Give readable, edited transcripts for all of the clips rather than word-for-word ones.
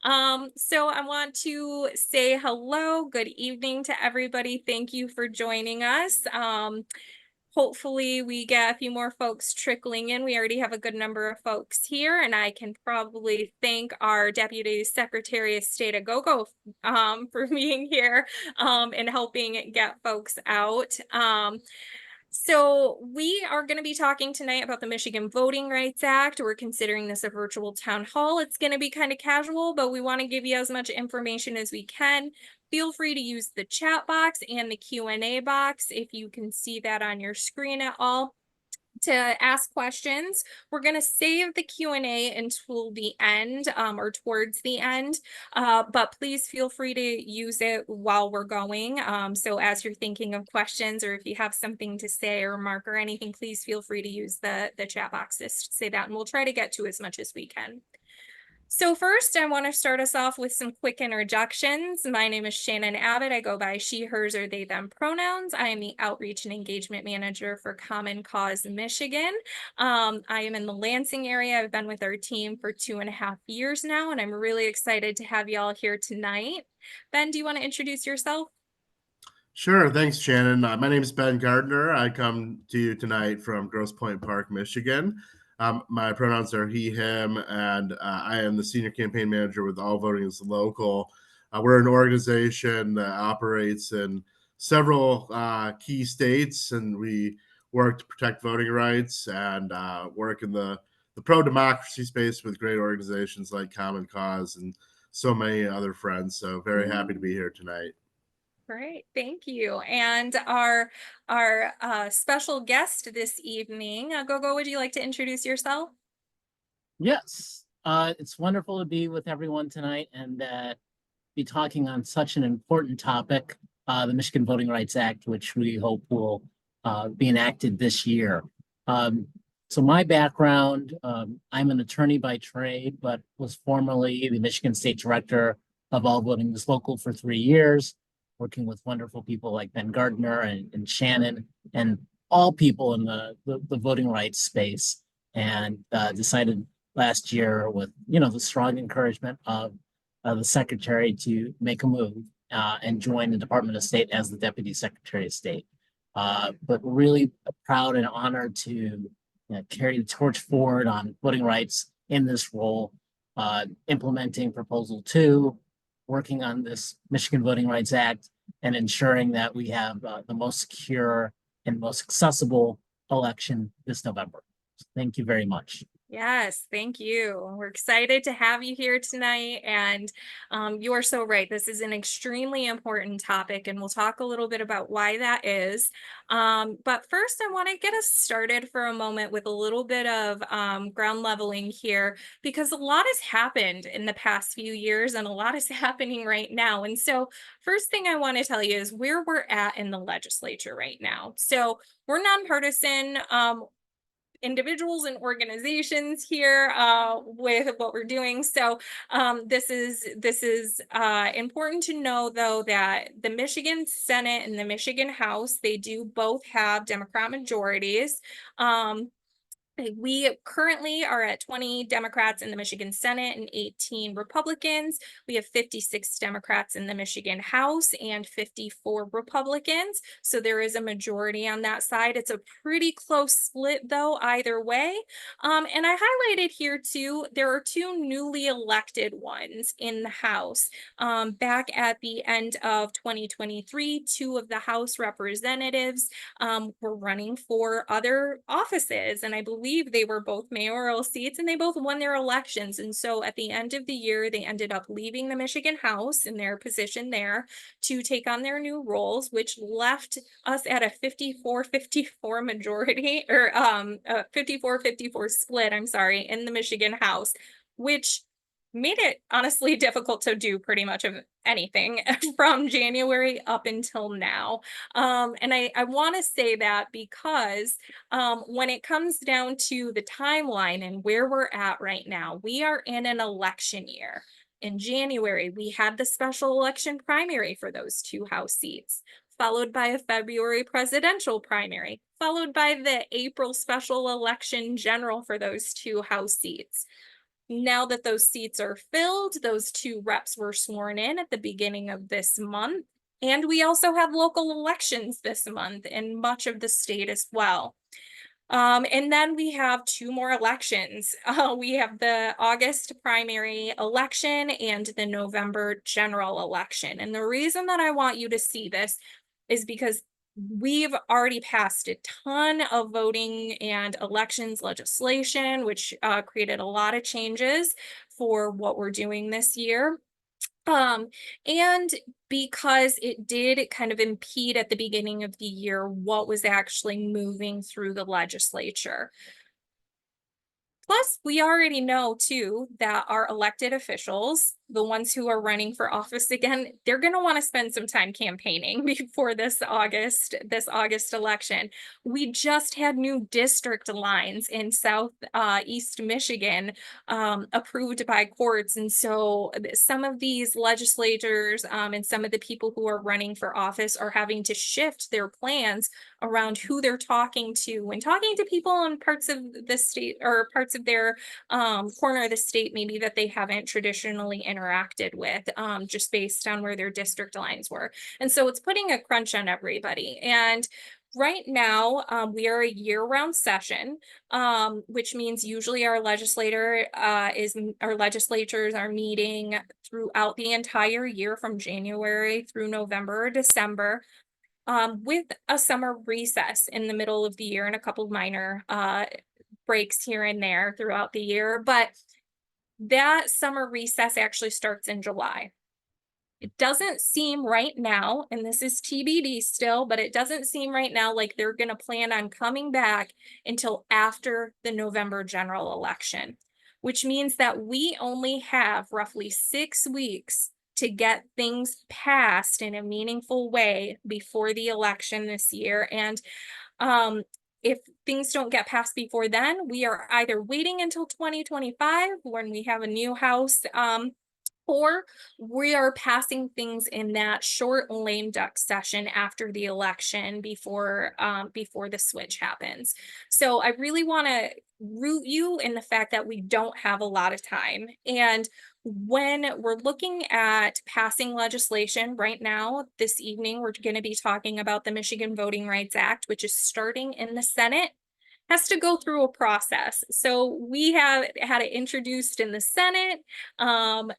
So I want to say hello, good evening to everybody. Thank you for joining us. Hopefully we get a few more folks trickling in. We already have a good number of folks here, and I can probably thank our Deputy Secretary of State Agogo for being here and helping get folks out. So we are going to be talking tonight about the Michigan Voting Rights Act. We're considering this a virtual town hall. It's going to be kind of casual, but we want to give you as much information as we can. Feel free to use the chat box and the Q&A box if you can see that on your screen at all to ask questions. We're going to save the Q&A until the end or towards the end, but please feel free to use it while we're going. So as you're thinking of questions, or if you have something to say or remark or anything, please feel free to use the chat box to say that, and we'll try to get to as much as we can. So first, I want to start us off with some quick introductions. My name is Shannon Abbott. I go by she, hers, or they, them pronouns. I am the Outreach and Engagement Manager for Common Cause Michigan. I am in the Lansing area. I've been with our team for 2.5 years now, and I'm really excited to have you all here tonight. Ben, do you want to introduce yourself? Sure. Thanks, Shannon. My name is Ben Gardner. I come to you tonight from Grosse Pointe Park, Michigan. My pronouns are he, him, and I am the Senior Campaign Manager with All Voting is Local. We're an organization that operates in several key states, and we work to protect voting rights and work in the pro-democracy space with great organizations like Common Cause and so many other friends. So very happy to be here tonight. Great, thank you. And our special guest this evening, Gogo, would you like to introduce yourself? Yes, it's wonderful to be with everyone tonight and be talking on such an important topic, the Michigan Voting Rights Act, which we hope will be enacted this year. So my background, I'm an attorney by trade, but was formerly the Michigan State Director of All Voting is Local for 3 years, working with wonderful people like Ben Gardner and Shannon and all people in the voting rights space, and decided last year with, the strong encouragement of the secretary to make a move and join the Department of State as the Deputy Secretary of State. But really proud and honored to carry the torch forward on voting rights in this role, implementing Proposal 2, working on this Michigan Voting Rights Act, and ensuring that we have the most secure and most accessible election this November. So thank you very much. Yes, thank you. We're excited to have you here tonight. And you are so right. This is an extremely important topic, and we'll talk a little bit about why that is. But first, I want to get us started for a moment with a little bit of ground leveling here, because a lot has happened in the past few years and a lot is happening right now. And so first thing I want to tell you is where we're at in the legislature right now. So we're nonpartisan. Individuals and organizations here with what we're doing. So this is important to know, though, that the Michigan Senate and the Michigan House, they do both have Democrat majorities. We currently are at 20 Democrats in the Michigan Senate and 18 Republicans. We have 56 Democrats in the Michigan House and 54 Republicans. So there is a majority on that side. It's a pretty close split, though, either way. And I highlighted here, too, there are 2 newly elected ones in the House. Back at the end of 2023, 2 of the House representatives were running for other offices, and I believe they were both mayoral seats, and they both won their elections. And so at the end of the year, they ended up leaving the Michigan House in their position there to take on their new roles, which left us at a 54-54 majority, or a 54-54 split, I'm sorry, in the Michigan House, which made it honestly difficult to do pretty much of anything from January up until now. And I want to say that because when it comes down to the timeline and where we're at right now, we are in an election year. In January, we had the special election primary for those 2 House seats, followed by a February presidential primary, followed by the April special election general for those 2 House seats. Now that those seats are filled, those 2 reps were sworn in at the beginning of this month. And we also have local elections this month in much of the state as well. And then we have 2 more elections. We have the August primary election and the November general election. And the reason that I want you to see this is because we've already passed a ton of voting and elections legislation, which created a lot of changes for what we're doing this year. Um, and because it did kind of impede at the beginning of the year what was actually moving through the legislature. Plus, we already know too that our elected officials, the ones who are running for office again, they're going to want to spend some time campaigning before this August election. We just had new district lines in East Michigan approved by courts, and so some of these legislators and some of the people who are running for office are having to shift their plans around who they're talking to when talking to people in parts of the state or parts of their corner of the state maybe that they haven't traditionally interacted with, just based on where their district lines were. And so it's putting a crunch on everybody. And right now, we are a year-round session, which means usually our legislatures are meeting throughout the entire year from January through November or December, with a summer recess in the middle of the year and a couple of minor breaks here and there throughout the year. But that summer recess actually starts in July. It doesn't seem right now, and this is TBD still, but it doesn't seem right now like they're going to plan on coming back until after the November general election, which means that we only have roughly 6 weeks to get things passed in a meaningful way before the election this year. And if things don't get passed before then, we are either waiting until 2025 when we have a new House, or we are passing things in that short lame duck session after the election before the switch happens. So I really want to root you in the fact that we don't have a lot of time. And when we're looking at passing legislation right now, this evening, we're going to be talking about the Michigan Voting Rights Act, which is starting in the Senate, has to go through a process. So we have had it introduced in the Senate.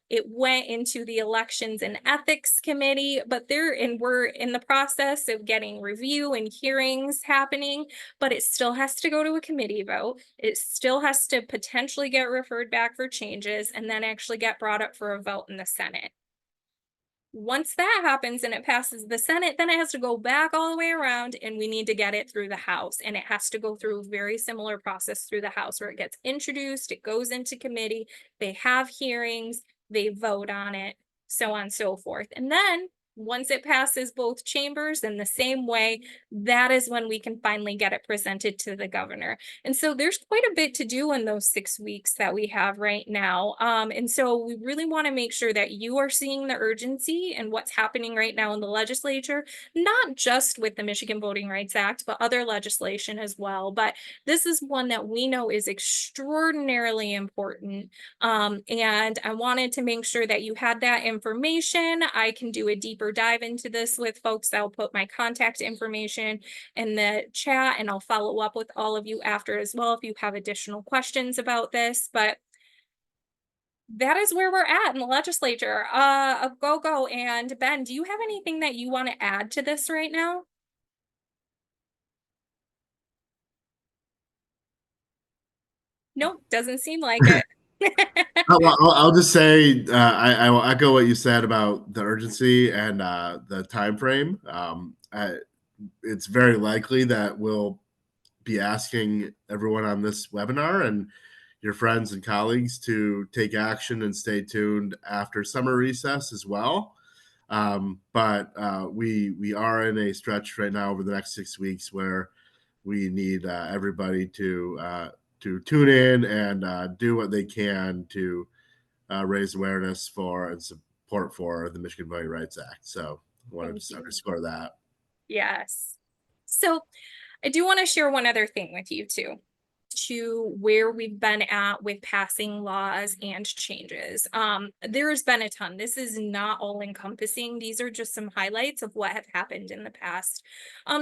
It went into the Elections and Ethics Committee, but we're in the process of getting review and hearings happening, but it still has to go to a committee vote. It still has to potentially get referred back for changes and then actually get brought up for a vote in the Senate. Once that happens and it passes the Senate, then it has to go back all the way around and we need to get it through the House. And it has to go through a very similar process through the House where it gets introduced, it goes into committee, they have hearings, they vote on it, so on and so forth. And then once it passes both chambers in the same way, that is when we can finally get it presented to the governor. And so there's quite a bit to do in those 6 weeks that we have right now. And so we really want to make sure that you are seeing the urgency and what's happening right now in the legislature, not just with the Michigan Voting Rights Act, but other legislation as well. But this is one that we know is extraordinarily important. And I wanted to make sure that you had that information. I can do a deeper dive into this with folks. I'll put my contact information in the chat and I'll follow up with all of you after as well if you have additional questions about this. But that is where we're at in the legislature. Go. And Ben, do you have anything that you want to add to this right now? Nope, doesn't seem like it. I'll just say I will echo what you said about the urgency and the time frame. It's very likely that we'll be asking everyone on this webinar and your friends and colleagues to take action and stay tuned after summer recess as well. But we are in a stretch right now over the next 6 weeks where we need everybody to tune in and do what they can to raise awareness for and support for the Michigan Voting Rights Act. So I wanted to just underscore that. Yes. So I do want to share one other thing with you too. to where we've been at with passing laws and changes. There's been a ton. This is not all encompassing. These are just some highlights of what have happened in the past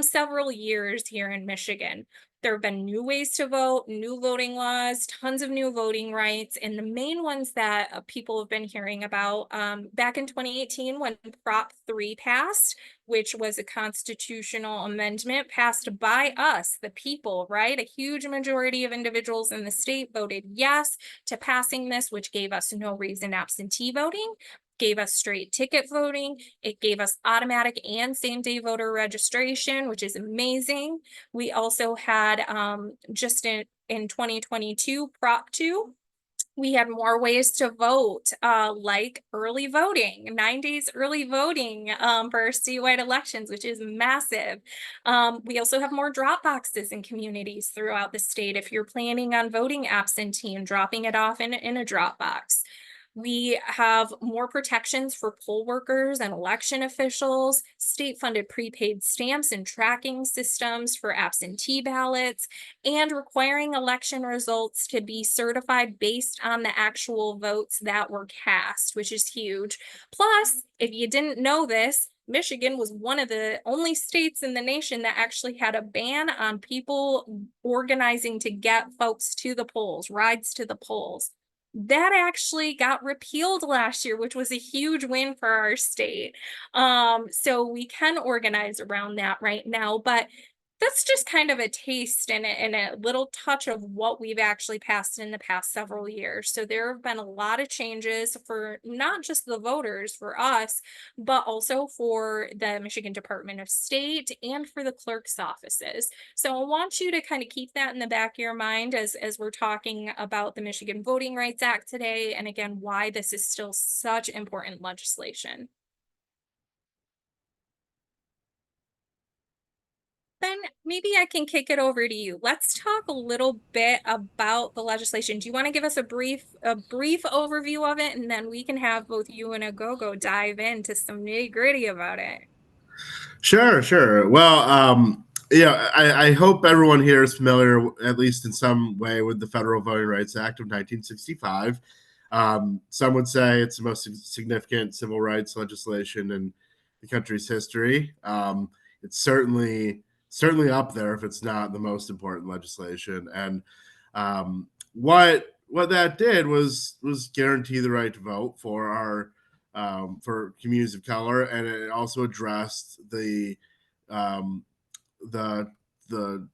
several years here in Michigan. There have been new ways to vote, new voting laws, tons of new voting rights, and the main ones that people have been hearing about back in 2018 when Prop 3 passed, which was a constitutional amendment passed by us, the people, right? A huge majority of individuals in the state voted yes to passing this, which gave us no reason absentee voting, gave us straight ticket voting. It gave us automatic and same day voter registration, which is amazing. We also had just in 2022, Prop 2, we had more ways to vote, like early voting, 9 days early voting for our statewide elections, which is massive. We also have more drop boxes in communities throughout the state if you're planning on voting absentee and dropping it off in a drop box. We have more protections for poll workers and election officials, state-funded prepaid stamps and tracking systems for absentee ballots, and requiring election results to be certified based on the actual votes that were cast, which is huge. Plus, if you didn't know this, Michigan was one of the only states in the nation that actually had a ban on people organizing to get folks to the polls, rides to the polls. That actually got repealed last year, which was a huge win for our state. So we can organize around that right now, but that's just kind of a taste and a little touch of what we've actually passed in the past several years. So there have been a lot of changes for not just the voters, for us, but also for the Michigan Department of State and for the clerk's offices. So I want you to kind of keep that in the back of your mind as we're talking about the Michigan Voting Rights Act today, and again, why this is still such important legislation. Ben, maybe I can kick it over to you. Let's talk a little bit about the legislation. Do you want to give us a brief overview of it, and then we can have both you and Agogo dive into some nitty-gritty about it? Sure. Well, I hope everyone here is familiar, at least in some way, with the Federal Voting Rights Act of 1965. Some would say it's the most significant civil rights legislation in the country's history. It's certainly up there if it's not the most important legislation. And what that did was guarantee the right to vote for our for communities of color, and it also addressed the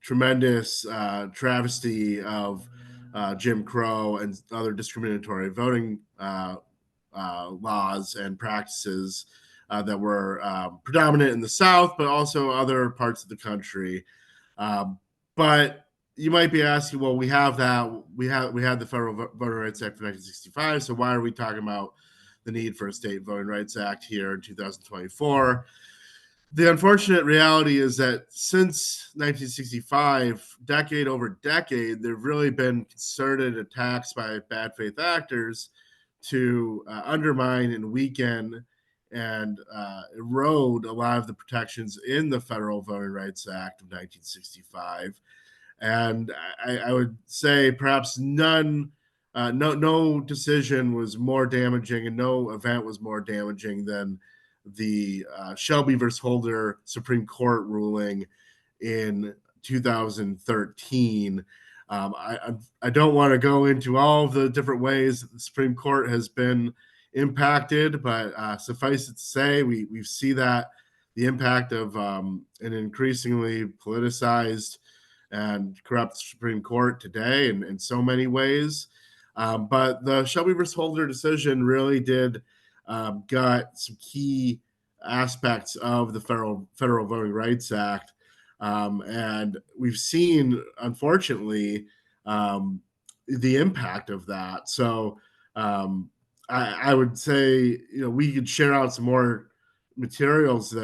tremendous travesty of Jim Crow and other discriminatory voting laws and practices that were predominant in the South, but also other parts of the country. But you might be asking, well, we have that. We had the Federal Voting Rights Act of 1965. So why are we talking about the need for a state voting rights act here in 2024? The unfortunate reality is that since 1965, decade over decade, there have really been concerted attacks by bad faith actors to undermine and weaken and erode a lot of the protections in the Federal Voting Rights Act of 1965. And I would say perhaps no decision was more damaging and no event was more damaging than the Shelby versus Holder Supreme Court ruling in 2013. I don't want to go into all of the different ways that the Supreme Court has been impacted, but suffice it to say, we see that the impact of an increasingly politicized and corrupt Supreme Court today in so many ways. But the Shelby versus Holder decision really did got some key aspects of the Federal Voting Rights Act. And we've seen, unfortunately, the impact of that. So I would say, we could share out some more materials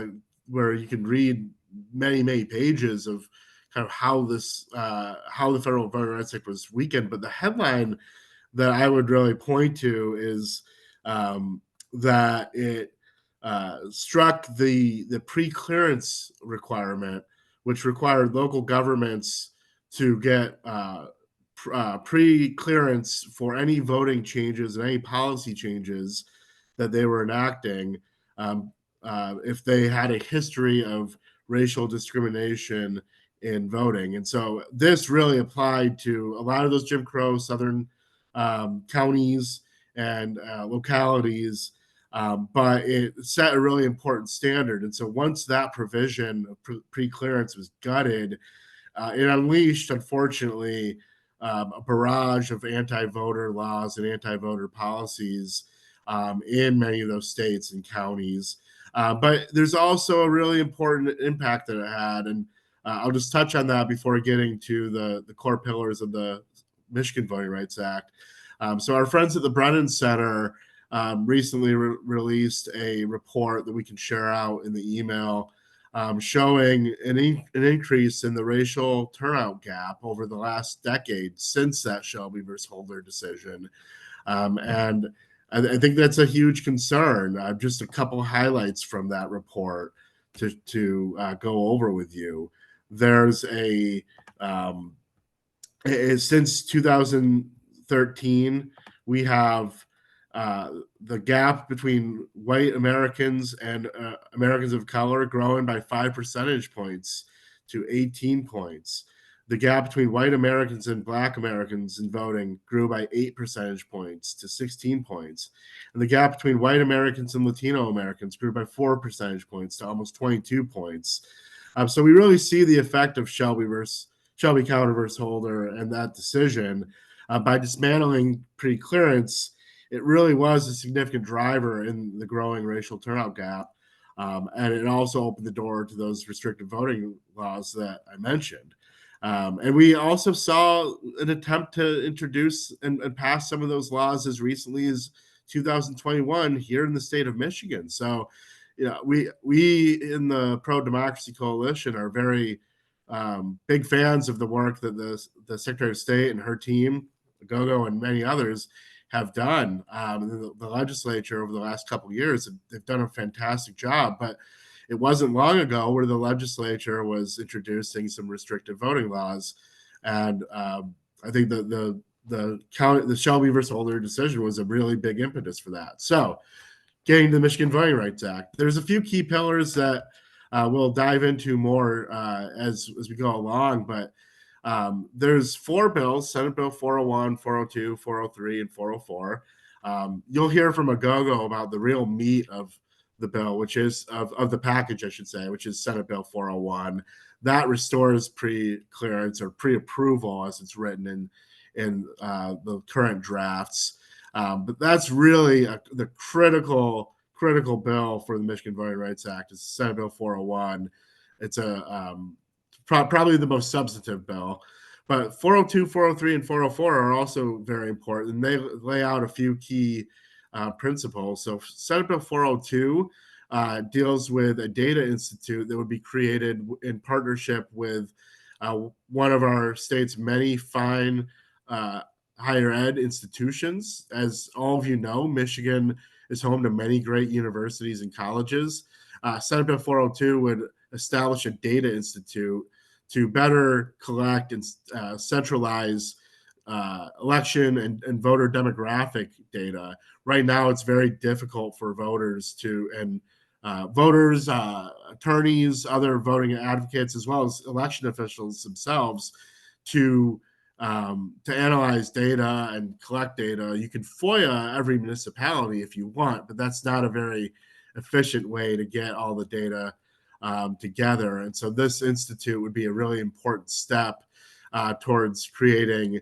where you can read many pages of kind of how the Federal Voting Rights Act was weakened. But the headline that I would really point to is that it struck the pre-clearance requirement, which required local governments to get pre-clearance for any voting changes and any policy changes that they were enacting, if they had a history of racial discrimination in voting. And so this really applied to a lot of those Jim Crow Southern counties and localities, but it set a really important standard. And so once that provision of pre-clearance was gutted, it unleashed, unfortunately, a barrage of anti-voter laws and anti-voter policies in many of those states and counties. But there's also a really important impact that it had, and I'll just touch on that before getting to the core pillars of the Michigan Voting Rights Act. So our friends at the Brennan Center recently released a report that we can share out in the email, showing an increase in the racial turnout gap over the last decade since that Shelby versus Holder decision. And I think that's a huge concern. Just a couple highlights from that report to go over with you. There's since 2013, we have the gap between white Americans and Americans of color growing by 5 percentage points to 18 points. The gap between white Americans and Black Americans in voting grew by 8 percentage points to 16 points. And the gap between white Americans and Latino Americans grew by 4 percentage points to almost 22 points. So we really see the effect of Shelby County versus Holder and that decision. By dismantling pre-clearance, it really was a significant driver in the growing racial turnout gap. And it also opened the door to those restrictive voting laws that I mentioned. And we also saw an attempt to introduce and pass some of those laws as recently as 2021 here in the state of Michigan. So, we in the Pro-Democracy Coalition are very big fans of the work that the Secretary of State and her team, Gogo, and many others have done. The legislature over the last couple of years, they've done a fantastic job, but it wasn't long ago where the legislature was introducing some restrictive voting laws. And I think the Shelby versus Holder decision was a really big impetus for that. So getting to the Michigan Voting Rights Act, there's a few key pillars that we'll dive into more as we go along, but there's 4 bills: Senate Bill 401, 402, 403, and 404. You'll hear from Agogo about the real meat of the bill, which is of the package, I should say, which is Senate Bill 401. That restores pre-clearance or pre-approval as it's written in the current drafts. But that's really the critical bill for the Michigan Voting Rights Act is Senate Bill 401. It's probably the most substantive bill. But 402, 403, and 404 are also very important, and they lay out a few key principles. So Senate Bill 402 deals with a data institute that would be created in partnership with one of our state's many fine higher ed institutions. As all of you know, Michigan is home to many great universities and colleges. Senate Bill 402 would establish a data institute to better collect and centralize election and voter demographic data. Right now, it's very difficult for voters attorneys, other voting advocates, as well as election officials themselves to analyze data and collect data. You can FOIA every municipality if you want, but that's not a very efficient way to get all the data together. And so this institute would be a really important step towards creating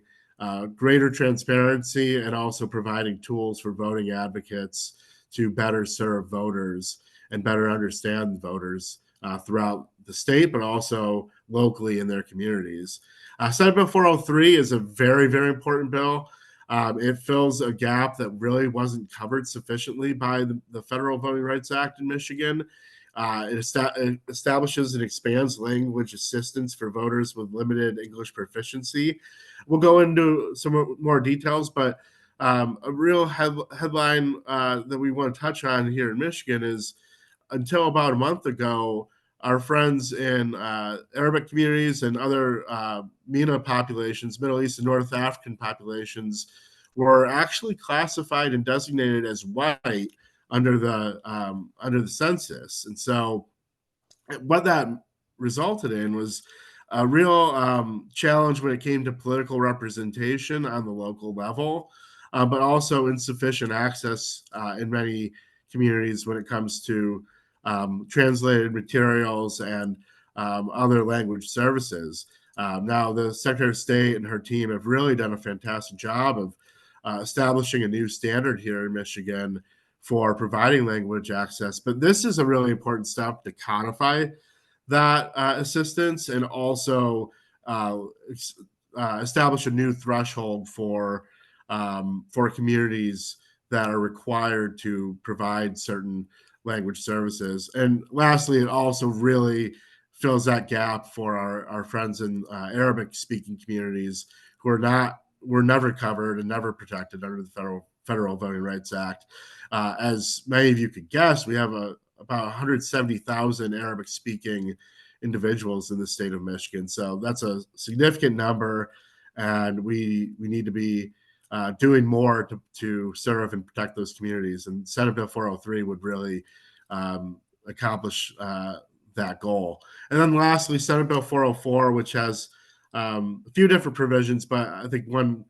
greater transparency and also providing tools for voting advocates to better serve voters and better understand voters throughout the state, but also locally in their communities. Senate Bill 403 is a very, very important bill. It fills a gap that really wasn't covered sufficiently by the Federal Voting Rights Act in Michigan. It establishes and expands language assistance for voters with limited English proficiency. We'll go into some more details, but a real headline that we want to touch on here in Michigan is until about a month ago, our friends in Arabic communities and other MENA populations, Middle East and North African populations, were actually classified and designated as white under the census. And so what that resulted in was a real challenge when it came to political representation on the local level, but also insufficient access in many communities when it comes to translated materials and other language services. Now, the Secretary of State and her team have really done a fantastic job of establishing a new standard here in Michigan for providing language access. But this is a really important step to codify that assistance and also establish a new threshold for communities that are required to provide certain language services. And lastly, it also really fills that gap for our friends in Arabic speaking communities who were never covered and never protected under the Federal Voting Rights Act. As many of you could guess, we have about 170,000 Arabic speaking individuals in the state of Michigan. So that's a significant number, and we need to be doing more to serve and protect those communities. And Senate Bill 403 would really accomplish that goal. And then lastly, Senate Bill 404, which has a few different provisions, but I think one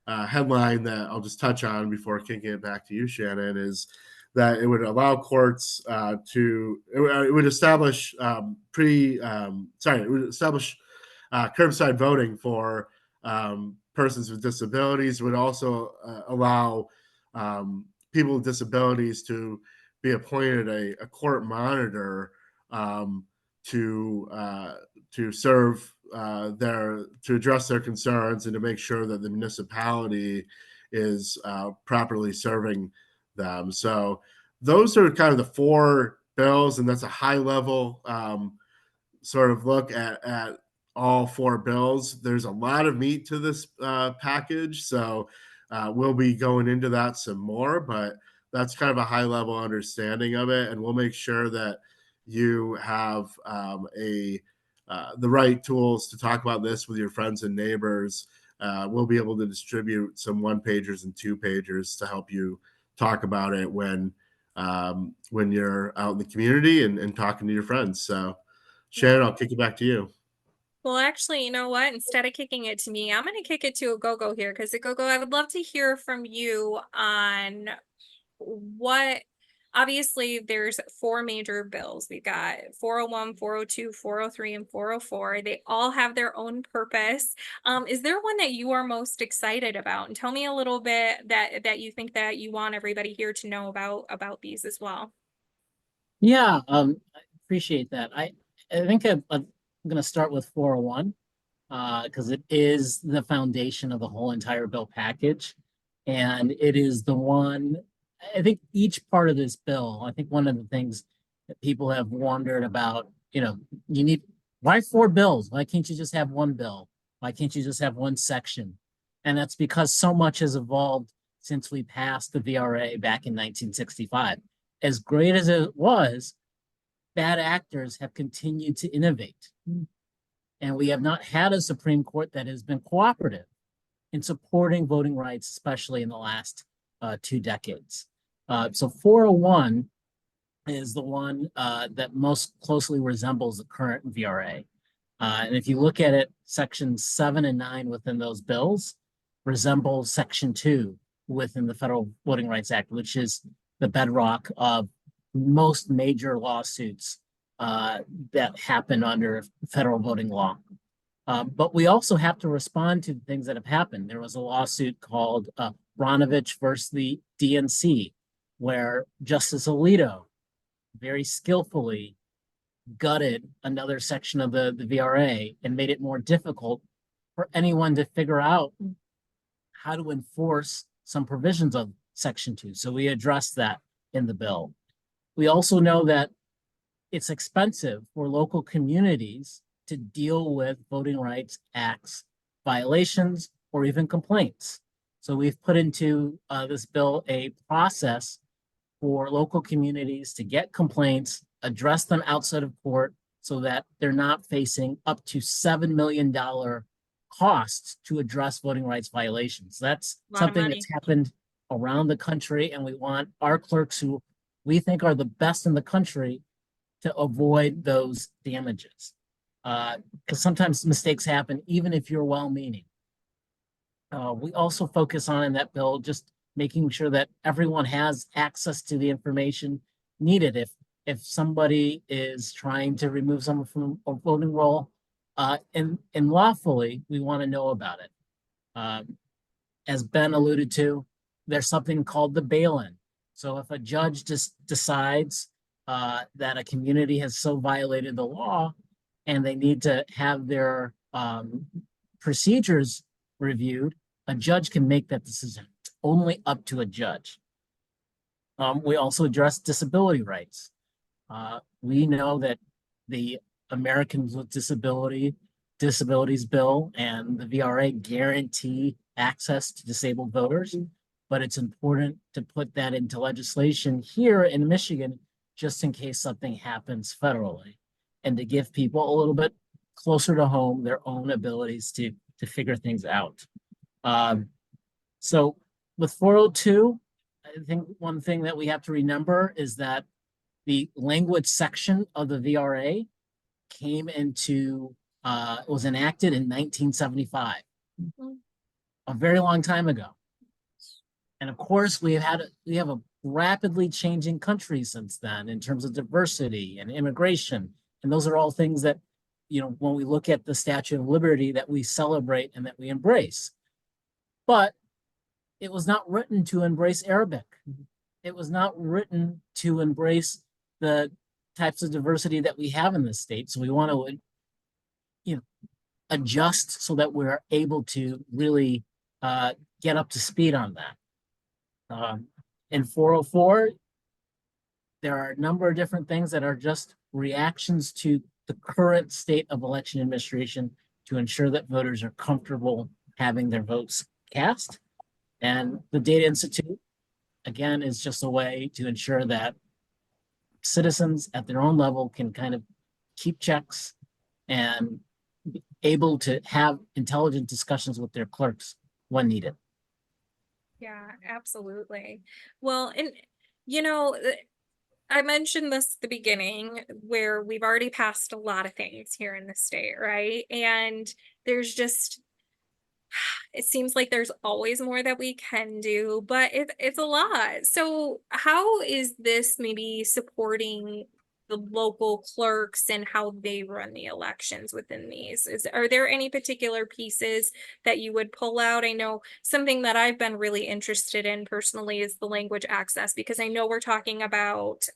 headline that I'll just touch on before kicking it back to you, Shannon, is that it would allow courts it would establish curbside voting for persons with disabilities. It would also allow people with disabilities to be appointed a court monitor to serve to address their concerns and to make sure that the municipality is properly serving them. So those are kind of the four bills, and that's a high level sort of look at all four bills. There's a lot of meat to this package, so we'll be going into that some more, but that's kind of a high level understanding of it, and we'll make sure that you have the right tools to talk about this with your friends and neighbors. We'll be able to distribute some 1-pagers and 2-pagers to help you talk about it when you're out in the community and talking to your friends. So, Shannon, I'll kick it back to you. Well, actually, you know what? Instead of kicking it to me, I'm going to kick it to Agogo here, because Agogo, I would love to hear from you on what. Obviously, there's 4 major bills. We've got 401, 402, 403, and 404. They all have their own purpose. Is there one that you are most excited about? And tell me a little bit that you think that you want everybody here to know about these as well. Yeah, I appreciate that. I think I'm going to start with 401 because it is the foundation of the whole entire bill package, and it is the one. I think each part of this bill, I think one of the things that people have wondered about, why 4 bills? Why can't you just have one bill? Why can't you just have one section? And that's because so much has evolved since we passed the VRA back in 1965. As great as it was, bad actors have continued to innovate. And we have not had a Supreme Court that has been cooperative in supporting voting rights, especially in the last 2 decades. So 401 is the one that most closely resembles the current VRA. And if you look at it, sections 7 and 9 within those bills resemble section 2 within the Federal Voting Rights Act, which is the bedrock of most major lawsuits that happen under federal voting law. But we also have to respond to things that have happened. There was a lawsuit called Ronovich versus the DNC, where Justice Alito very skillfully gutted another section of the VRA and made it more difficult for anyone to figure out how to enforce some provisions of Section 2. So we addressed that in the bill. We also know that it's expensive for local communities to deal with Voting Rights Act's violations or even complaints. So we've put into this bill a process for local communities to get complaints, address them outside of court, so that they're not facing up to $7 million costs to address voting rights violations. That's A lot of something money. that's happened around the country, and we want our clerks, who we think are the best in the country, to avoid those damages. Because sometimes mistakes happen, even if you're well-meaning. We also focus on in that bill just making sure that everyone has access to the information needed. If somebody is trying to remove someone from a voting roll, and lawfully, we want to know about it. As Ben alluded to, there's something called the bail-in. So if a judge just decides that a community has so violated the law and they need to have their procedures reviewed, a judge can make that decision. It's only up to a judge. We also address disability rights. We know that the Americans with Disabilities Bill and the VRA guarantee access to disabled voters, but it's important to put that into legislation here in Michigan, just in case something happens federally, and to give people a little bit closer to home their own abilities to figure things out. So with 402, I think one thing that we have to remember is that the language section of the VRA was enacted in 1975, a very long time ago. And of course, we have a rapidly changing country since then in terms of diversity and immigration. And those are all things that, when we look at the Statue of Liberty, that we celebrate and that we embrace. But it was not written to embrace Arabic. It was not written to embrace the types of diversity that we have in the state. So we want to, adjust so that we're able to really get up to speed on that. In 404, there are a number of different things that are just reactions to the current state of election administration to ensure that voters are comfortable having their votes cast. And the Data Institute, again, is just a way to ensure that citizens at their own level can kind of keep checks and be able to have intelligent discussions with their clerks when needed. Yeah, absolutely. Well, and I mentioned this at the beginning where we've already passed a lot of things here in the state, right? And there's just, it seems like there's always more that we can do, but it's a lot. So how is this maybe supporting the local clerks and how they run the elections within these? Are there any particular pieces that you would pull out? I know something that I've been really interested in personally is the language access, because I know we're talking about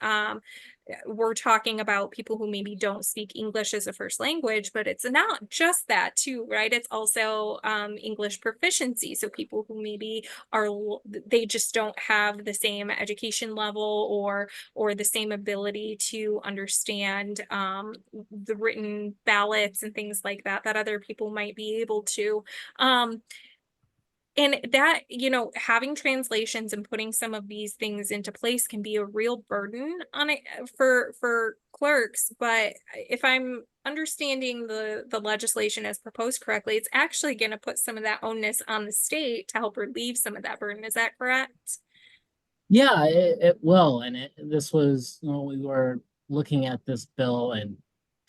people who maybe don't speak English as a first language, but it's not just that too, right? It's also English proficiency. So people who maybe they just don't have the same education level or the same ability to understand the written ballots and things like that other people might be able to. And that, having translations and putting some of these things into place can be a real burden on it for clerks. But if I'm understanding the legislation as proposed correctly, it's actually going to put some of that onus on the state to help relieve some of that burden. Is that correct? Yeah, it will. And this was, we were looking at this bill and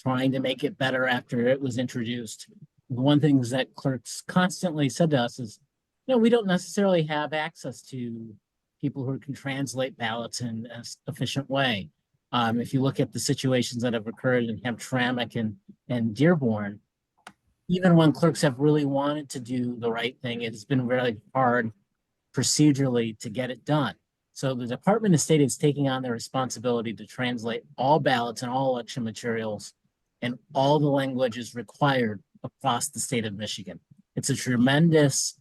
trying to make it better after it was introduced. One thing that clerks constantly said to us is, we don't necessarily have access to people who can translate ballots in an efficient way. If you look at the situations that have occurred in Hamtramck and Dearborn, even when clerks have really wanted to do the right thing, it's been really hard procedurally to get it done. So the Department of State is taking on the responsibility to translate all ballots and all election materials and all the languages required across the state of Michigan. It's a tremendous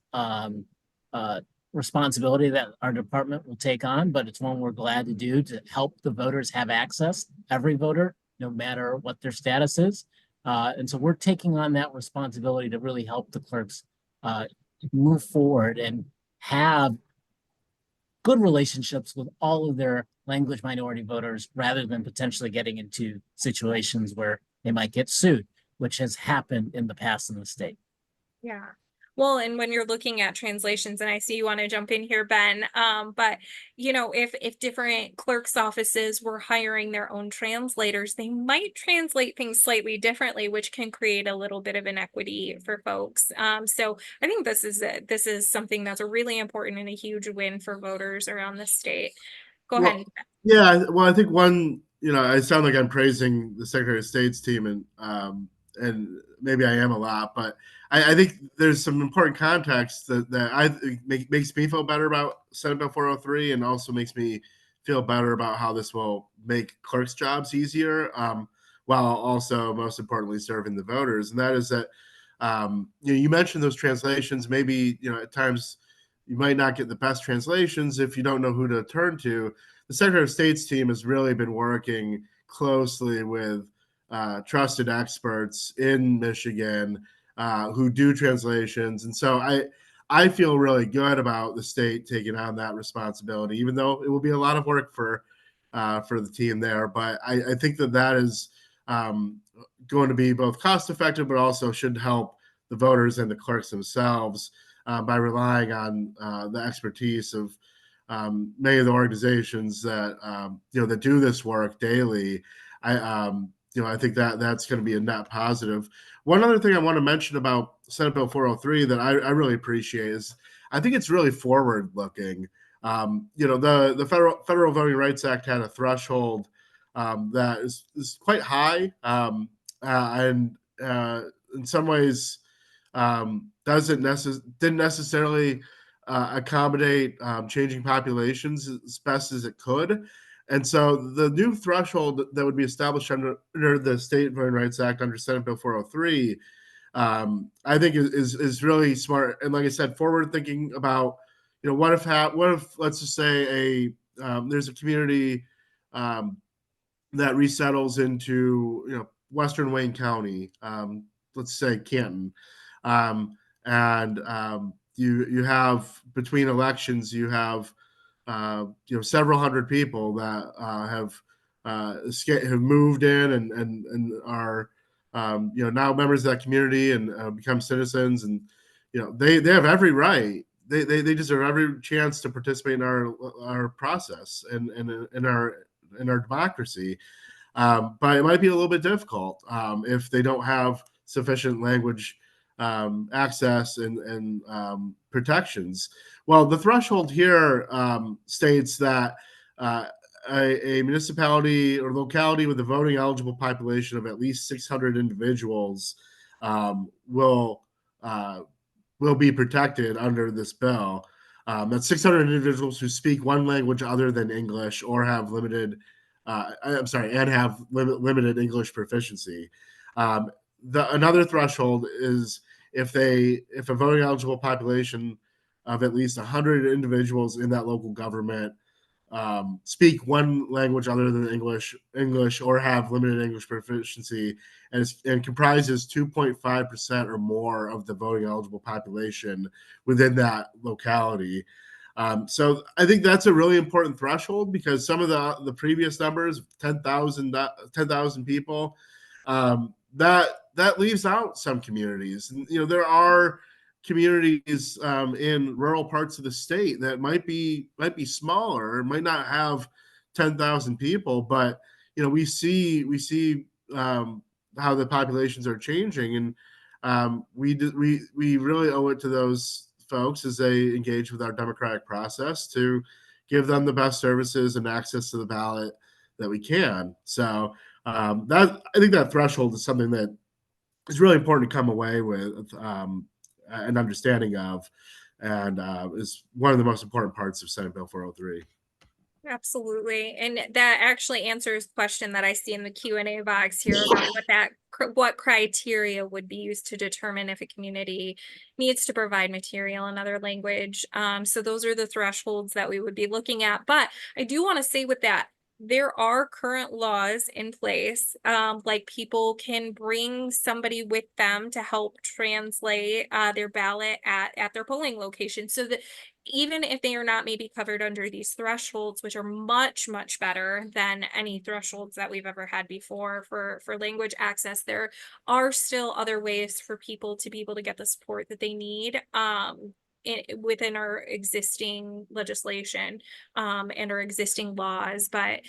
responsibility that our department will take on, but it's one we're glad to do to help the voters have access, every voter, no matter what their status is. And so we're taking on that responsibility to really help the clerks move forward and have good relationships with all of their language minority voters, rather than potentially getting into situations where they might get sued, which has happened in the past in the state. Yeah. Well, and when you're looking at translations, and I see you want to jump in here, Ben, but if different clerks' offices were hiring their own translators, they might translate things slightly differently, which can create a little bit of inequity for folks. So I think this is something that's a really important and a huge win for voters around the state. Go Well, ahead. yeah, well, I think I sound like I'm praising the Secretary of State's team, and maybe I am a lot, but I think there's some important context that I think makes me feel better about Senate Bill 403, and also makes me feel better about how this will make clerks' jobs easier, while also most importantly serving the voters. And that is that you mentioned those translations. Maybe at times you might not get the best translations if you don't know who to turn to. The Secretary of State's team has really been working closely with trusted experts in Michigan who do translations, and so I feel really good about the state taking on that responsibility, even though it will be a lot of work for the team there. But I think that is going to be both cost effective, but also should help the voters and the clerks themselves by relying on the expertise of many of the organizations that that do this work daily. I think that's going to be a net positive. One other thing I want to mention about Senate Bill 403 that I really appreciate is I think it's really forward looking. The Federal Voting Rights Act had a threshold that is quite high, and in some ways didn't necessarily accommodate changing populations as best as it could. And so the new threshold that would be established under the State Voting Rights Act under Senate Bill 403, I think is really smart. And like I said, forward thinking about, what if let's just say there's a community that resettles into Western Wayne County, let's say Canton, and you have between elections you have several hundred people that have moved in and are now members of that community and become citizens, and they have every right. They deserve every chance to participate in our process and in our democracy. But it might be a little bit difficult if they don't have sufficient language access and protections. Well, the threshold here states that a municipality or locality with a voting eligible population of at least 600 individuals will be protected under this bill. That's 600 individuals who speak one language other than English or have limited limited English proficiency. Another threshold is if a voting eligible population of at least 100 individuals in that local government speak one language other than English or have limited English proficiency and comprises 2.5% or more of the voting eligible population within that locality. So I think that's a really important threshold because some of the previous numbers, 10,000 people, that leaves out some communities. And, there are communities in rural parts of the state that might be smaller, might not have 10,000 people, but we see how the populations are changing, and we really owe it to those folks as they engage with our democratic process to give them the best services and access to the ballot that we can. So I think that threshold is something that is really important to come away with an understanding of, and is one of the most important parts of Senate Bill 403. Absolutely. And that actually answers the question that I see in the Q&A box here about what criteria would be used to determine if a community needs to provide material in another language. So those are the thresholds that we would be looking at. But I do want to say with that, there are current laws in place, like people can bring somebody with them to help translate their ballot at their polling location. So that even if they are not maybe covered under these thresholds, which are much, much better than any thresholds that we've ever had before for language access, there are still other ways for people to be able to get the support that they need. Within our existing legislation and our existing laws, but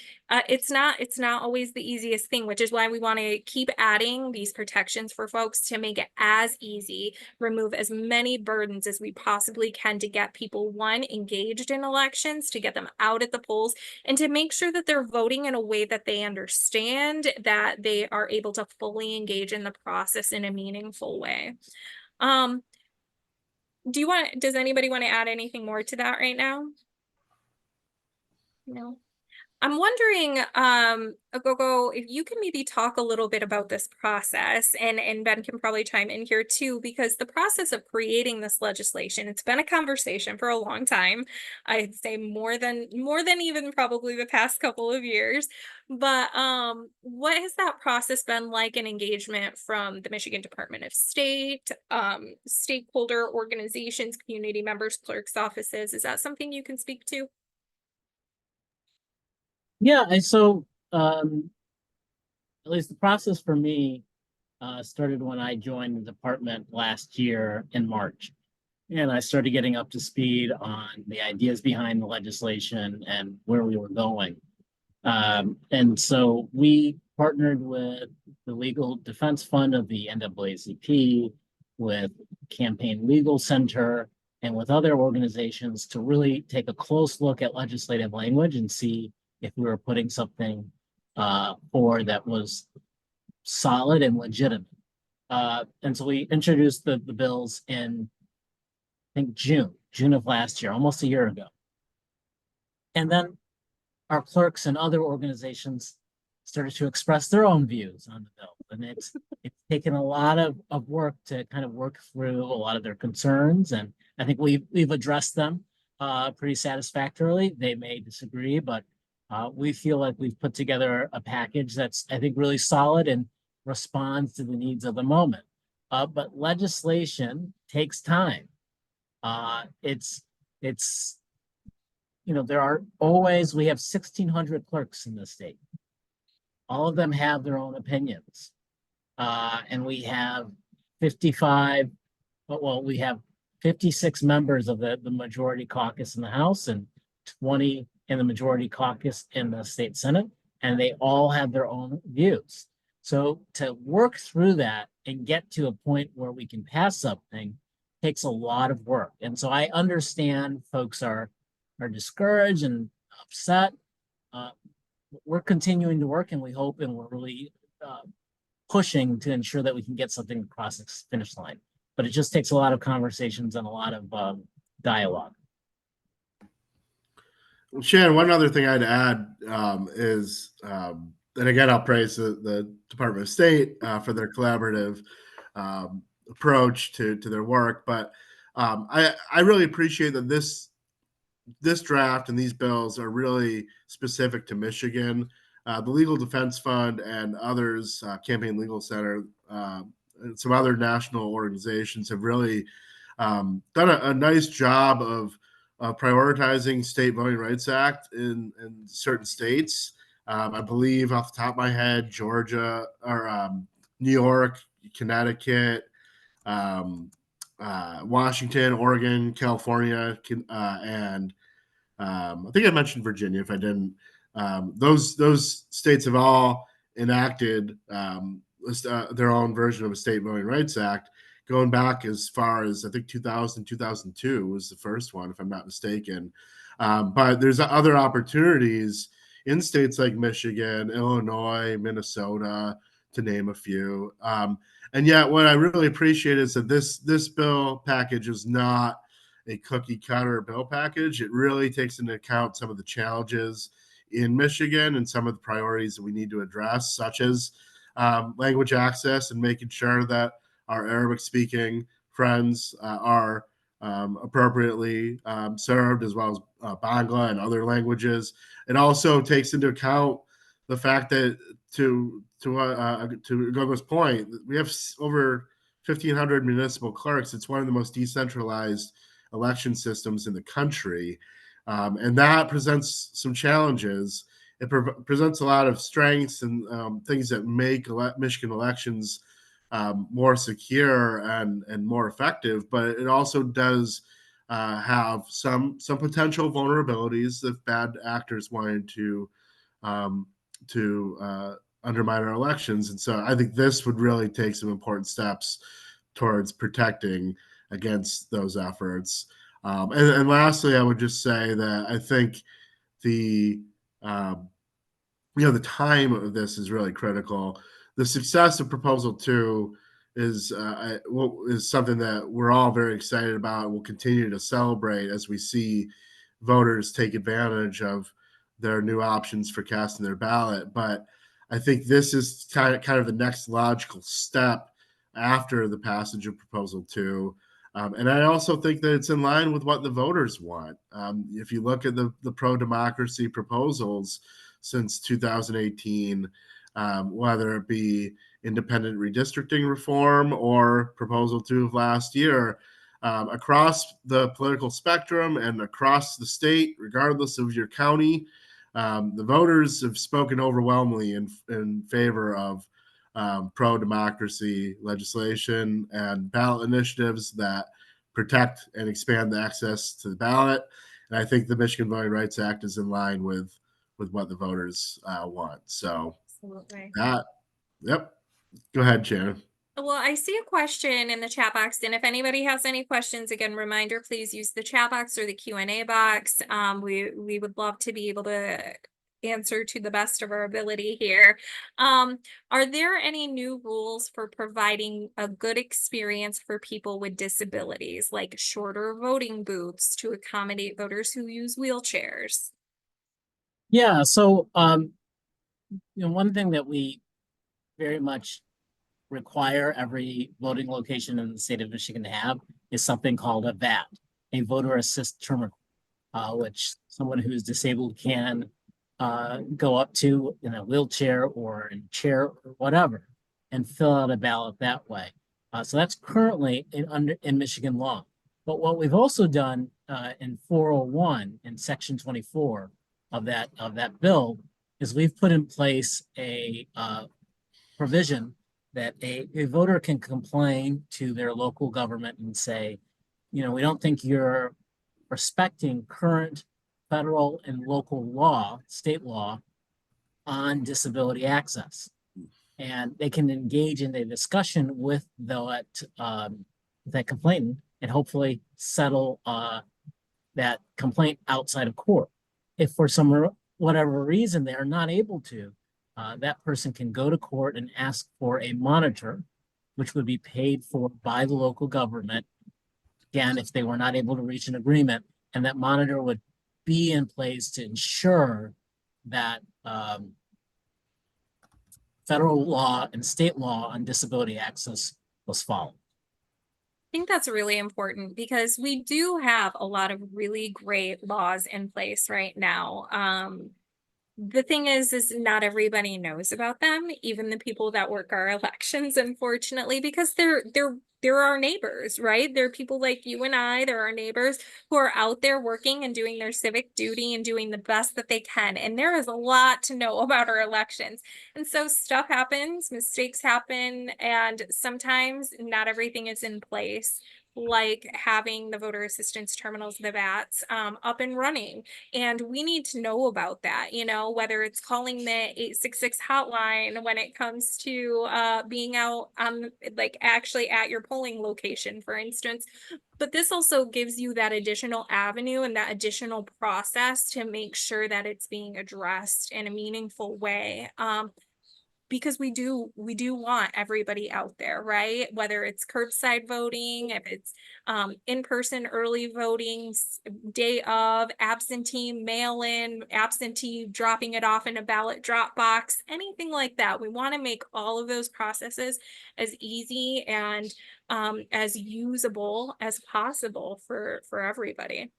it's not always the easiest thing, which is why we want to keep adding these protections for folks to make it as easy, remove as many burdens as we possibly can to get people, one, engaged in elections, to get them out at the polls, and to make sure that they're voting in a way that they understand, that they are able to fully engage in the process in a meaningful way. Um, does anybody want to add anything more to that right now? No. I'm wondering, Agogo, if you can maybe talk a little bit about this process, and Ben can probably chime in here too, because the process of creating this legislation, it's been a conversation for a long time. I'd say more than even probably the past couple of years. But what has that process been like in engagement from the Michigan Department of State, stakeholder organizations, community members, clerks' offices? Is that something you can speak to? Yeah, and so at least the process for me started when I joined the department last year in March. And I started getting up to speed on the ideas behind the legislation and where we were going. And so we partnered with the Legal Defense Fund of the NAACP, with Campaign Legal Center, and with other organizations to really take a close look at legislative language and see if we were putting something forward that was solid and legitimate. And so we introduced the bills in, I think, June of last year, almost a year ago. And then our clerks and other organizations started to express their own views on the bill. And it's taken a lot of work to kind of work through a lot of their concerns. And I think we've addressed them pretty satisfactorily. They may disagree, but we feel like we've put together a package that's, I think, really solid and responds to the needs of the moment. But legislation takes time. It's there are always, we have 1,600 clerks in the state. All of them have their own opinions. And we have 55, we have 56 members of the majority caucus in the House and 20 in the majority caucus in the state Senate, and they all have their own views. So to work through that and get to a point where we can pass something takes a lot of work. And so I understand folks are discouraged and upset. We're continuing to work, and we hope, and we're really pushing to ensure that we can get something across the finish line. But it just takes a lot of conversations and a lot of dialogue. Well, Shannon, one other thing I'd add is, and again, I'll praise the Department of State for their collaborative approach to their work. But I really appreciate that this draft and these bills are really specific to Michigan. The Legal Defense Fund and others, Campaign Legal Center, and some other national organizations have really done a nice job of prioritizing State Voting Rights Act in certain states. I believe off the top of my head, Georgia or New York, Connecticut, Washington, Oregon, California, and I think I mentioned Virginia. If I didn't, those states have all enacted their own version of a State Voting Rights Act, going back as far as I think 2000, 2002 was the first one, if I'm not mistaken. But there's other opportunities in states like Michigan, Illinois, Minnesota, to name a few. And yet, what I really appreciate is that this bill package is not a cookie cutter bill package. It really takes into account some of the challenges in Michigan and some of the priorities that we need to address, such as language access and making sure that our Arabic speaking friends are appropriately served, as well as Bangla and other languages. It also takes into account the fact that, to Gogo's point, we have over 1,500 municipal clerks. It's one of the most decentralized election systems in the country. And that presents some challenges. It presents a lot of strengths and things that make Michigan elections more secure and more effective, but it also does have some potential vulnerabilities if bad actors wanted um, to undermine our elections. And so I think this would really take some important steps towards protecting against those efforts. And lastly, I would just say that I think the um, the time of this is really critical. The success of Proposal 2 is something that we're all very excited about. We'll continue to celebrate as we see voters take advantage of their new options for casting their ballot. But I think this is kind of the next logical step after the passage of Proposal 2. And I also think that it's in line with what the voters want. If you look at the pro-democracy proposals since 2018, whether it be independent redistricting reform or Proposal 2 of last year, across the political spectrum and across the state, regardless of your county, the voters have spoken overwhelmingly in favor of pro-democracy legislation and ballot initiatives that protect and expand the access to the ballot. And I think the Michigan Voting Rights Act is in line with what the voters want. So Absolutely. Yep. Go ahead, Shannon. Well, I see a question in the chat box, and if anybody has any questions, again, reminder, please use the chat box or the Q&A box. We would love to be able to answer to the best of our ability here. Are there any new rules for providing a good experience for people with disabilities, like shorter voting booths to accommodate voters who use wheelchairs? Yeah, so one thing that we very much require every voting location in the state of Michigan to have is something called a VAT, a voter assist terminal, which someone who's disabled can go up to in a wheelchair or in a chair or whatever and fill out a ballot that way. So that's currently in Michigan law. But what we've also done in 401 in section 24 of that bill is we've put in place a provision that a voter can complain to their local government and say, we don't think you're respecting current federal and local law, state law on disability access. And they can engage in a discussion with that complainant and hopefully settle that complaint outside of court. If for whatever reason they are not able to, that person can go to court and ask for a monitor, which would be paid for by the local government. Again, if they were not able to reach an agreement, and that monitor would be in place to ensure that federal law and state law on disability access was followed. I think that's really important because we do have a lot of really great laws in place right now. The thing is not everybody knows about them, even the people that work our elections, unfortunately, because they're our neighbors, right? They're people like you and I, they're our neighbors who are out there working and doing their civic duty and doing the best that they can. And there is a lot to know about our elections. And so stuff happens, mistakes happen, and sometimes not everything is in place, like having the voter assistance terminals, the VATs, up and running. And we need to know about that, whether it's calling the 866 hotline when it comes to being out on actually at your polling location, for instance. But this also gives you that additional avenue and that additional process to make sure that it's being addressed in a meaningful way. Because we do want everybody out there, right? Whether it's curbside voting, if it's in-person early voting, day of, absentee mail-in, absentee dropping it off in a ballot drop box, anything like that. We want to make all of those processes as easy and as usable as possible for everybody.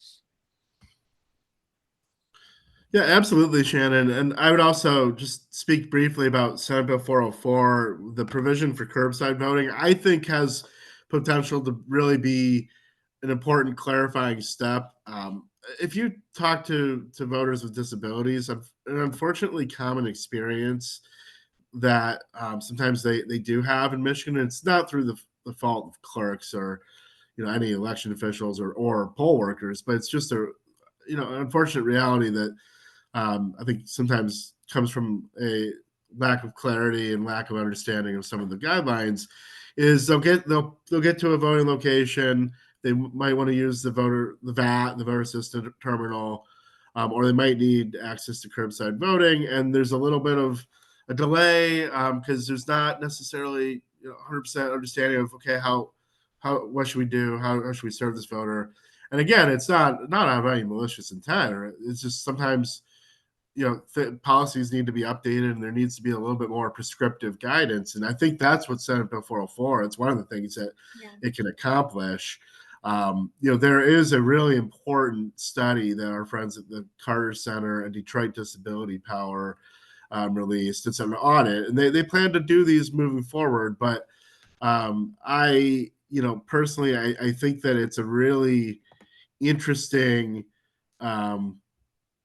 Yeah, absolutely, Shannon. And I would also just speak briefly about Senate Bill 404. The provision for curbside voting, I think, has potential to really be an important clarifying step. If you talk to voters with disabilities, an unfortunately common experience that sometimes they do have in Michigan, and it's not through the fault of clerks or any election officials or poll workers, but it's just a an unfortunate reality that I think sometimes comes from a lack of clarity and lack of understanding of some of the guidelines. Is they'll get to a voting location, they might want to use the VAT, the voter assistant terminal, or they might need access to curbside voting, and there's a little bit of a delay because there's not necessarily 100% understanding of okay how what should we do, how should we serve this voter. And again, it's not out of any malicious intent, or it's just sometimes policies need to be updated and there needs to be a little bit more prescriptive guidance. And I think that's what Senate Bill 404, it's one of the things that it can accomplish. There is a really important study that our friends at the Carter Center and Detroit Disability Power released. It's an audit, and they plan to do these moving forward. But I personally, I think that it's a really interesting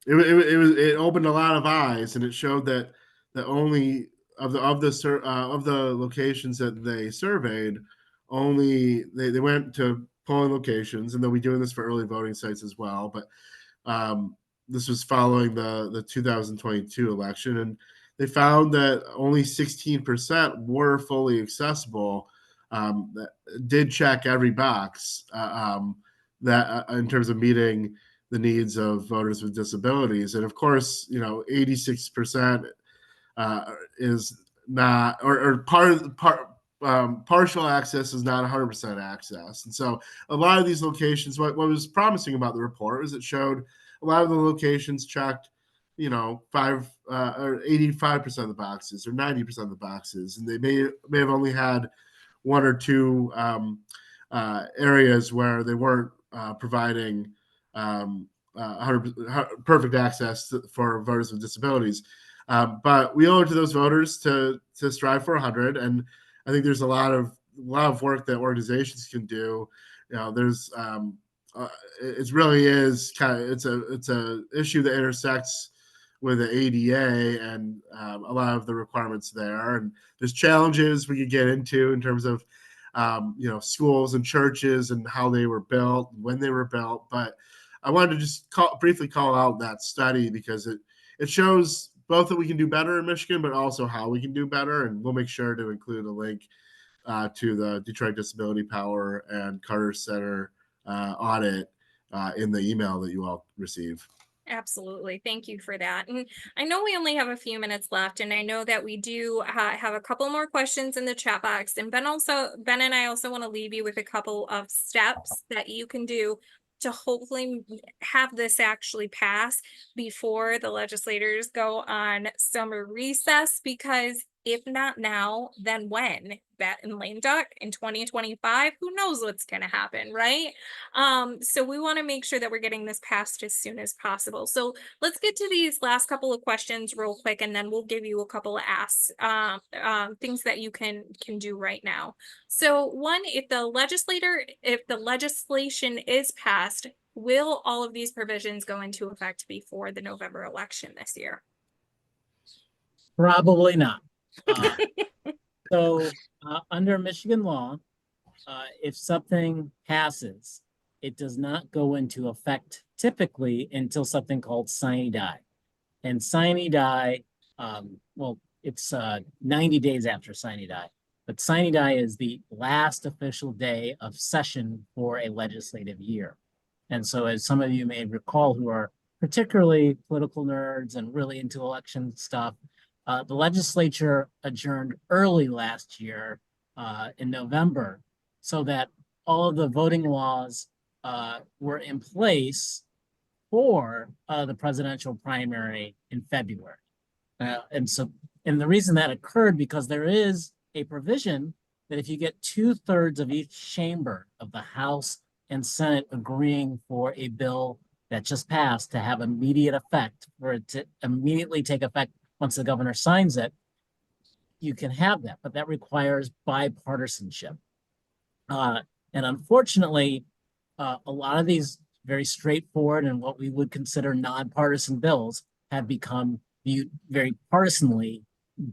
it opened a lot of eyes, and it showed that only of the locations that they surveyed, only they went to polling locations, and they'll be doing this for early voting sites as well. But this was following the 2022 election, and they found that only 16% were fully accessible. That did check every box that in terms of meeting the needs of voters with disabilities. And of course, 86% is not, or partial access is not 100% access. And so a lot of these locations, what was promising about the report was it showed a lot of the locations checked, 5 or 85% of the boxes or 90% of the boxes. And they may have only had one or two areas where they weren't providing 100% perfect access for voters with disabilities. But we owe it to those voters to strive for 100. And I think there's a lot of work that organizations can do. There's it really is it's a issue that intersects with the ADA and a lot of the requirements there. And there's challenges we could get into in terms of schools and churches and how they were built, when they were built. But I wanted to just briefly call out that study because it shows both that we can do better in Michigan, but also how we can do better. And we'll make sure to include a link to the Detroit Disability Power and Carter Center audit in the email that you all receive. Absolutely. Thank you for that. And I know we only have a few minutes left, and I know that we do have a couple more questions in the chat box. And Ben and I also want to leave you with a couple of steps that you can do to hopefully have this actually pass before the legislators go on summer recess, because if not now, then when? That in lame duck in 2025, who knows what's going to happen, right? So we want to make sure that we're getting this passed as soon as possible. So let's get to these last couple of questions real quick, and then we'll give you a couple of asks, things that you can do right now. So one, if the legislation is passed, will all of these provisions go into effect before the November election this year? Probably not. So under Michigan law, if something passes, it does not go into effect typically until something called sine die. And sine die, it's 90 days after sine die. But sine die is the last official day of session for a legislative year. And so as some of you may recall who are particularly political nerds and really into election stuff, the legislature adjourned early last year in November so that all of the voting laws were in place for the presidential primary in February. And the reason that occurred, because there is a provision that if you get 2/3 of each chamber of the House and Senate agreeing for a bill that just passed to have immediate effect, for it to immediately take effect once the governor signs it, you can have that, but that requires bipartisanship. And unfortunately, a lot of these very straightforward and what we would consider nonpartisan bills have become viewed very partisanly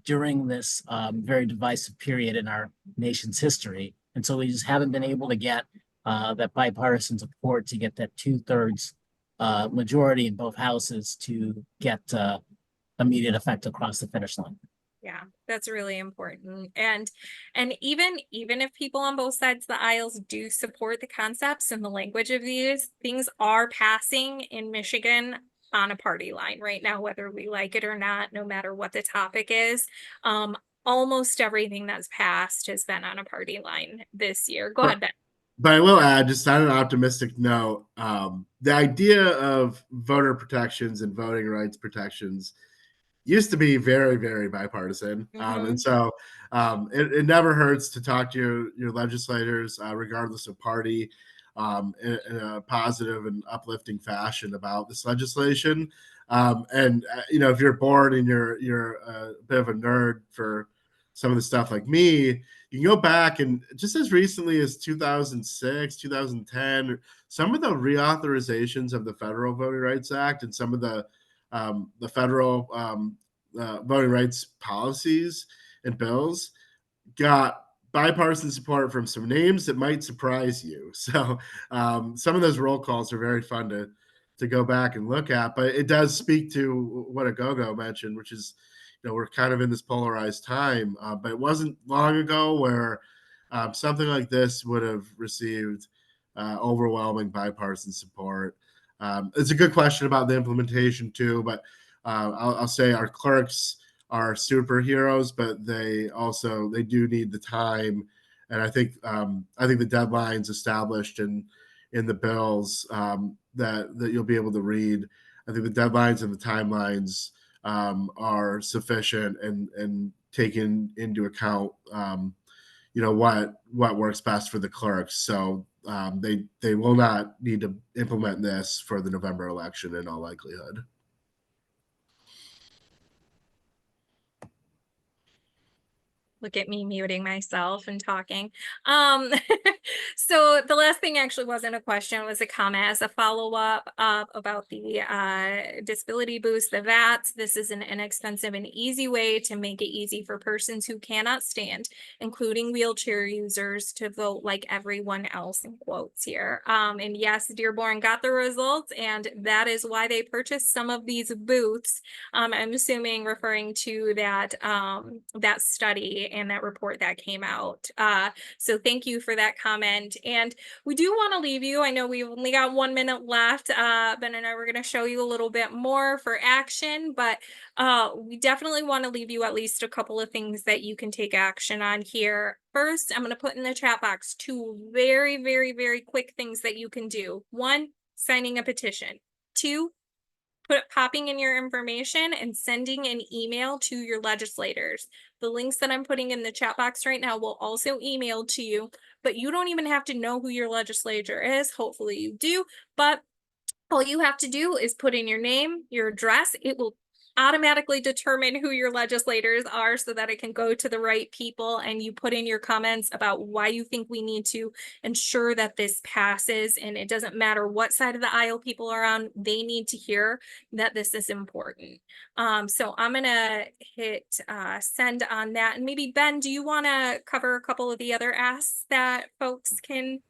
during this very divisive period in our nation's history. And so we just haven't been able to get that bipartisan support to get that 2/3 majority in both houses to get immediate effect across the finish line. Yeah, that's really important. And even if people on both sides of the aisles do support the concepts and the language of these, things are passing in Michigan on a party line right now, whether we like it or not, no matter what the topic is. Almost everything that's passed has been on a party line this year. Go ahead, Ben. But I will add, just on an optimistic note, the idea of voter protections and voting rights protections used to be very, very bipartisan. And so it never hurts to talk to your legislators, regardless of party, in a positive and uplifting fashion about this legislation. If you're bored and you're a bit of a nerd for some of the stuff like me, you can go back and just as recently as 2006, 2010, some of the reauthorizations of the Federal Voting Rights Act and some of the federal voting rights policies and bills got bipartisan support from some names that might surprise you. So some of those roll calls are very fun to go back and look at, but it does speak to what Agogo mentioned, which is, we're kind of in this polarized time, but it wasn't long ago where something like this would have received overwhelming bipartisan support. It's a good question about the implementation too, but I'll say our clerks are superheroes, but they do need the time, and I think the deadlines established in the bills that you'll be able to read. I think the deadlines and the timelines are sufficient and taken into account. What works best for the clerks. So they will not need to implement this for the November election in all likelihood. Look at me muting myself and talking. So the last thing actually wasn't a question, it was a comment as a follow-up about the disability boost, the VATs. This is an inexpensive and easy way to make it easy for persons who cannot stand, including wheelchair users, to vote like everyone else, in quotes here. And yes, Dearborn got the results, and that is why they purchased some of these booths. I'm assuming referring to that that study and that report that came out. So thank you for that comment. And we do want to leave you. I know we've only got 1 minute left. Ben and I were going to show you a little bit more for action, but we definitely want to leave you at least a couple of things that you can take action on here. First, I'm going to put in the chat box 2 very, very, very quick things that you can do. 1, signing a petition. 2, popping in your information and sending an email to your legislators. The links that I'm putting in the chat box right now will also email to you, but you don't even have to know who your legislator is. Hopefully you do, but all you have to do is put in your name, your address. It will automatically determine who your legislators are so that it can go to the right people, and you put in your comments about why you think we need to ensure that this passes. And it doesn't matter what side of the aisle people are on, they need to hear that this is important. So I'm gonna hit send on that. And maybe Ben, do you want to cover a couple of the other asks that folks can,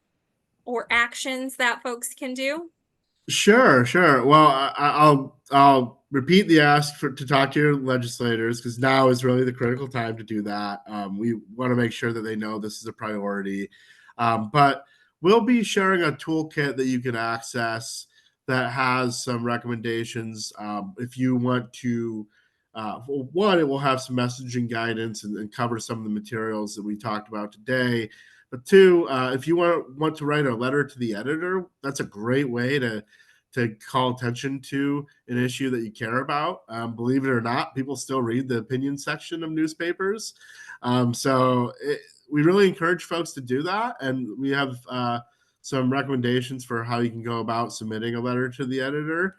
or actions that folks can do? Sure. Well, I'll repeat the ask to talk to your legislators, because now is really the critical time to do that. We want to make sure that they know this is a priority. But we'll be sharing a toolkit that you can access that has some recommendations. If you want to, one, it will have some messaging guidance and cover some of the materials that we talked about today. But 2, if you want to write a letter to the editor, that's a great way to call attention to an issue that you care about. Believe it or not, people still read the opinion section of newspapers. We really encourage folks to do that. And we have some recommendations for how you can go about submitting a letter to the editor.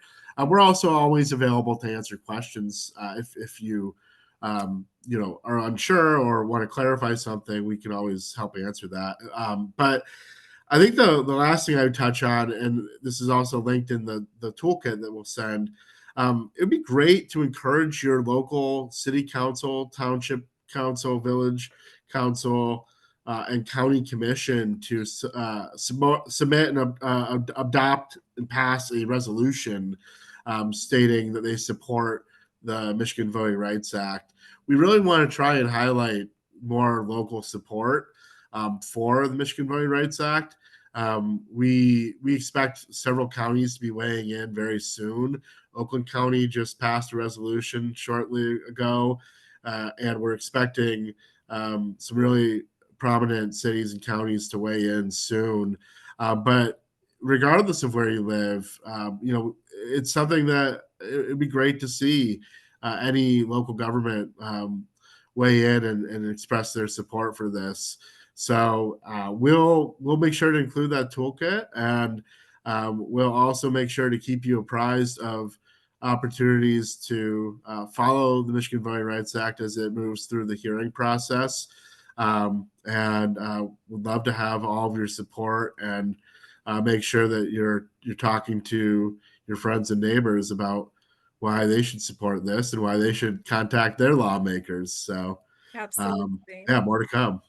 We're also always available to answer questions if you are unsure or want to clarify something. We can always help answer that. But I think the last thing I would touch on, and this is also linked in the toolkit that we'll send, it'd be great to encourage your local city council, township council, village council, and county commission to submit and adopt and pass a resolution stating that they support the Michigan Voting Rights Act. We really want to try and highlight more local support for the Michigan Voting Rights Act. We expect several counties to be weighing in very soon. Oakland County just passed a resolution shortly ago, and we're expecting some really prominent cities and counties to weigh in soon. But regardless of where you live, it's something that it'd be great to see any local government weigh in and express their support for this. So we'll make sure to include that toolkit, and we'll also make sure to keep you apprised of opportunities to follow the Michigan Voting Rights Act as it moves through the hearing process. And would love to have all of your support and make sure that you're talking to your friends and neighbors about why they should support this and why they should contact their lawmakers. So Absolutely. yeah, more to come.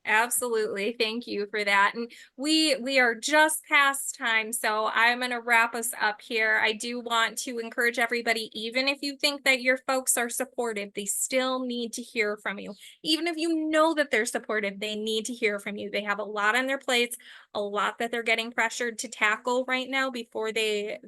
Absolutely. Thank you for that. And we are just past time, so I'm going to wrap us up here. I do want to encourage everybody, even if you think that your folks are supportive, they still need to hear from you. Even if you know that they're supportive, they need to hear from you. They have a lot on their plates, a lot that they're getting pressured to tackle right now before they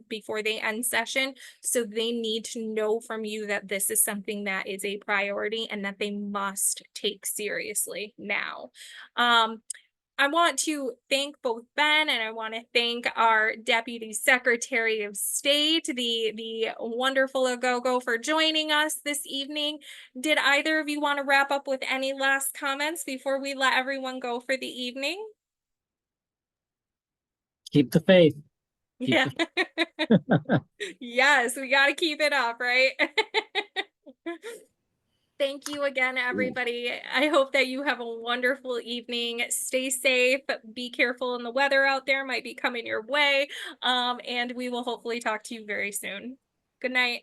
end session. So they need to know from you that this is something that is a priority and that they must take seriously now. I want to thank both Ben and I want to thank our Deputy Secretary of State, the wonderful Agogo, for joining us this evening. Did either of you want to wrap up with any last comments before we let everyone go for the evening? Keep the faith. Yeah. Yes, we got to keep it up, right? Thank you again, everybody. I hope that you have a wonderful evening. Stay safe. Be careful in the weather out there might be coming your way. And we will hopefully talk to you very soon. Good night.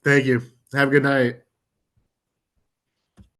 Thank you. Have a good night.